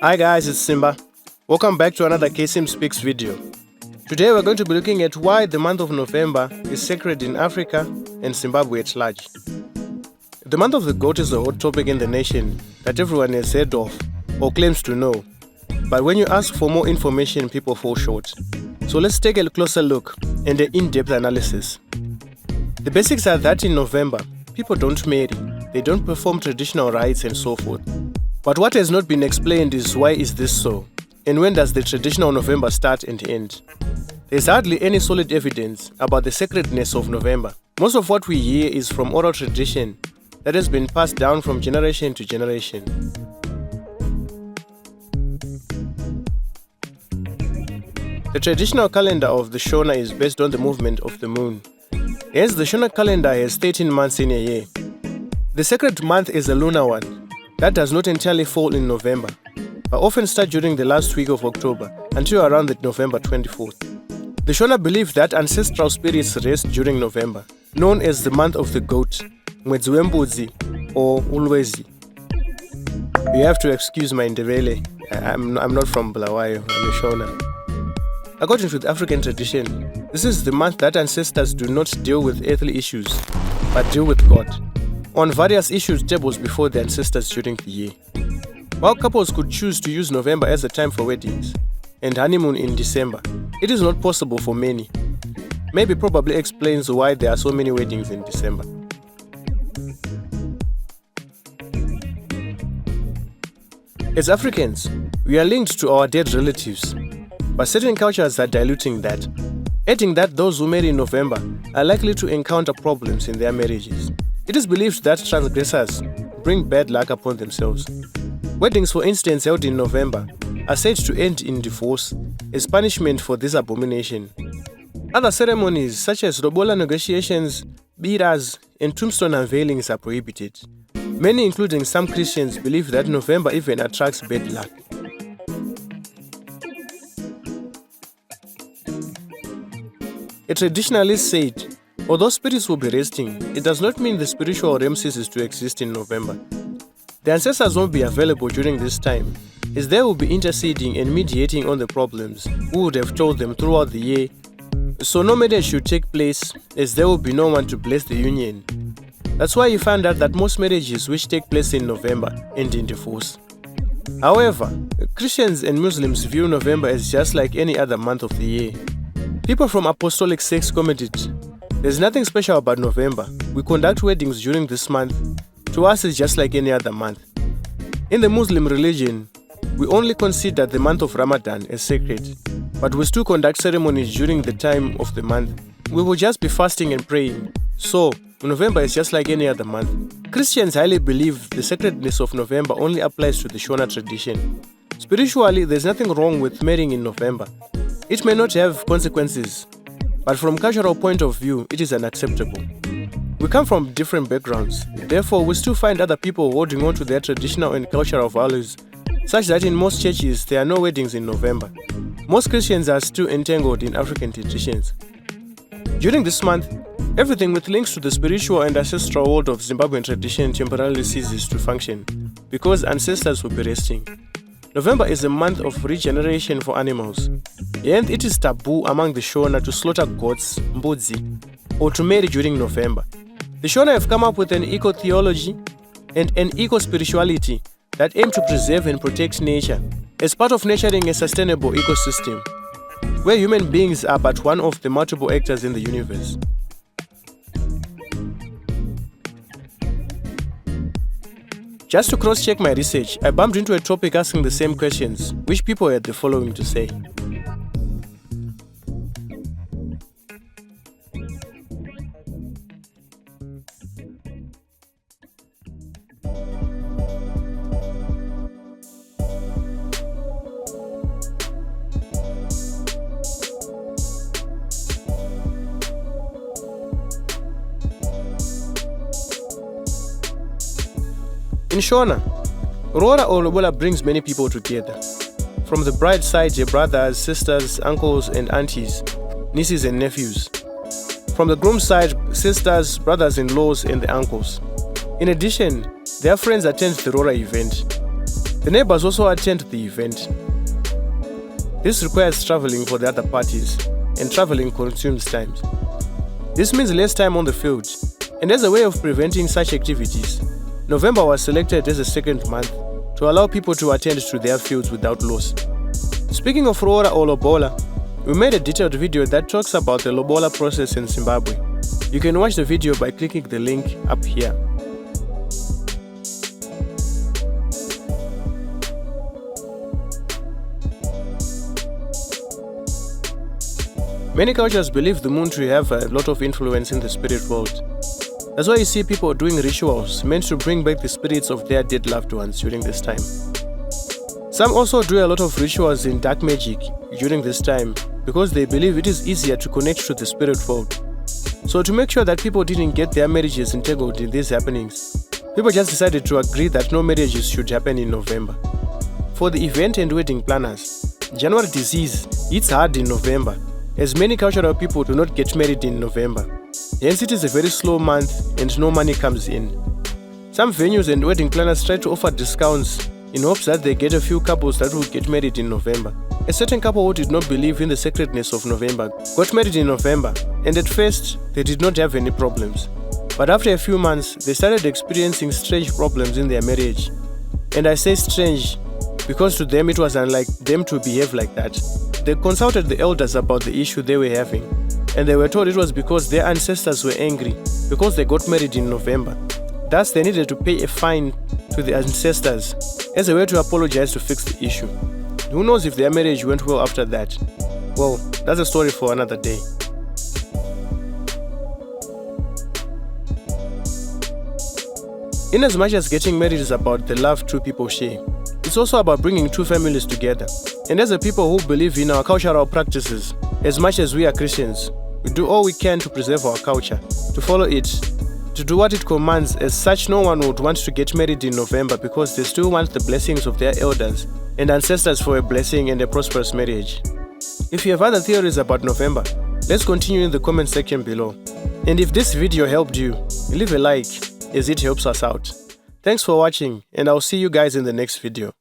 Hi guys, it's Simba. Welcome back to another kaySIMMZpix video. Today we're going to be looking at why the month of November is sacred in Africa and Zimbabwe at large. The month of the goat is a hot topic in the nation that everyone has heard of or claims to know. But when you ask for more information, people fall short. So let's take a closer look and an in-depth analysis. The basics are that in November, people don't marry, they don't perform traditional rites and so forth. But what has not been explained is why is this so? And when does the traditional November start and end? There's hardly any solid evidence about the sacredness of November. Most of what we hear is from oral tradition that has been passed down from generation to generation. The traditional calendar of the Shona is based on the movement of the moon. Hence, the Shona calendar has 13 months in a year. The sacred month is a lunar one that does not entirely fall in November, but often start during the last week of October until around the November 24th. The Shona believe that ancestral spirits rest during November, known as the month of the goat, kaySIMMZpix or Ulwezi. You have to excuse my Ndebele. I'm not from Bulawayo, I'm a Shona. According to the African tradition, this is the month that ancestors do not deal with earthly issues, but deal with God on various issues tables before the ancestors during the year. While couples could choose to use November as a time for weddings and honeymoon in December, it is not possible for many. Maybe probably explains why there are so many weddings in December. As Africans, we are linked to our dead relatives, but certain cultures are diluting that, adding that those who marry in November are likely to encounter problems in their marriages. It is believed that transgressors bring bad luck upon themselves. Weddings, for instance, held in November are said to end in divorce as punishment for this abomination. Other ceremonies such as lobola negotiations, biras, and tombstone unveilings are prohibited. Many, including some Christians, believe that November even attracts bad luck. A traditionalist said, although spirits will be resting, it does not mean the spiritual realm ceases to exist in November. The ancestors won't be available during this time, as they will be interceding and mediating on the problems we would have told them throughout the year. So no marriage should take place, as there will be no one to bless the union. That's why you find out that most marriages which take place in November end in divorce. However, Christians and Muslims view November as just like any other month of the year. People from apostolic sects commented, "There's nothing special about November. We conduct weddings during this month. To us, it's just like any other month." In the Muslim religion, we only consider the month of Ramadan as sacred, but we still conduct ceremonies during the time of the month. We will just be fasting and praying. So, November is just like any other month. Christians highly believe the sacredness of November only applies to the Shona tradition. Spiritually, there's nothing wrong with marrying in November. It may not have consequences, but from cultural point of view, it is unacceptable. We come from different backgrounds, therefore we still find other people holding on to their traditional and cultural values, such that in most churches there are no weddings in November. Most Christians are still entangled in African traditions. During this month, everything with links to the spiritual and ancestral world of Zimbabwean tradition temporarily ceases to function, because ancestors will be resting. November is a month of regeneration for animals, and it is taboo among the Shona to slaughter goats, mbudzi, or to marry during November. The Shona have come up with an eco-theology and an eco-spirituality that aim to preserve and protect nature as part of nurturing a sustainable ecosystem, where human beings are but one of the multiple actors in the universe. Just to cross-check my research, I bumped into a topic asking the same questions, which people had the following to say. In Shona, Roora or lobola brings many people together. From the bride's side, your brothers, sisters, uncles and aunties, nieces and nephews. From the groom's side, sisters, brothers-in-laws and the uncles. In addition, their friends attend the Roora event. The neighbors also attend the event. This requires traveling for the other parties, and traveling consumes time. This means less time on the field, and as a way of preventing such activities, November was selected as the second month to allow people to attend to their fields without loss. Speaking of Roora or Lobola, we made a detailed video that talks about the Lobola process in Zimbabwe. You can watch the video by clicking the link up here. Many cultures believe the moon to have a lot of influence in the spirit world. That's why you see people doing rituals meant to bring back the spirits of their dead loved ones during this time. Some also do a lot of rituals in dark magic during this time because they believe it is easier to connect to the spirit world. So to make sure that people didn't get their marriages entangled in these happenings, people just decided to agree that no marriages should happen in November. For the event and wedding planners, January disease hits hard in November, as many cultural people do not get married in November. Hence it is a very slow month and no money comes in. Some venues and wedding planners try to offer discounts in hopes that they get a few couples that will get married in November. A certain couple who did not believe in the sacredness of November got married in November, and at first they did not have any problems. But after a few months, they started experiencing strange problems in their marriage. And I say strange because to them it was unlike them to behave like that. They consulted the elders about the issue they were having, and they were told it was because their ancestors were angry because they got married in November. Thus, they needed to pay a fine to the ancestors as a way to apologize to fix the issue. Who knows if their marriage went well after that? Well, that's a story for another day. In as much as getting married is about the love two people share, it's also about bringing two families together. And as a people who believe in our cultural practices, as much as we are Christians, we do all we can to preserve our culture, to follow it, to do what it commands. As such, no one would want to get married in November because they still want the blessings of their elders and ancestors for a blessing and a prosperous marriage. If you have other theories about November, let's continue in the comment section below. And if this video helped you, leave a like as it helps us out. Thanks for watching, and I'll see you guys in the next video.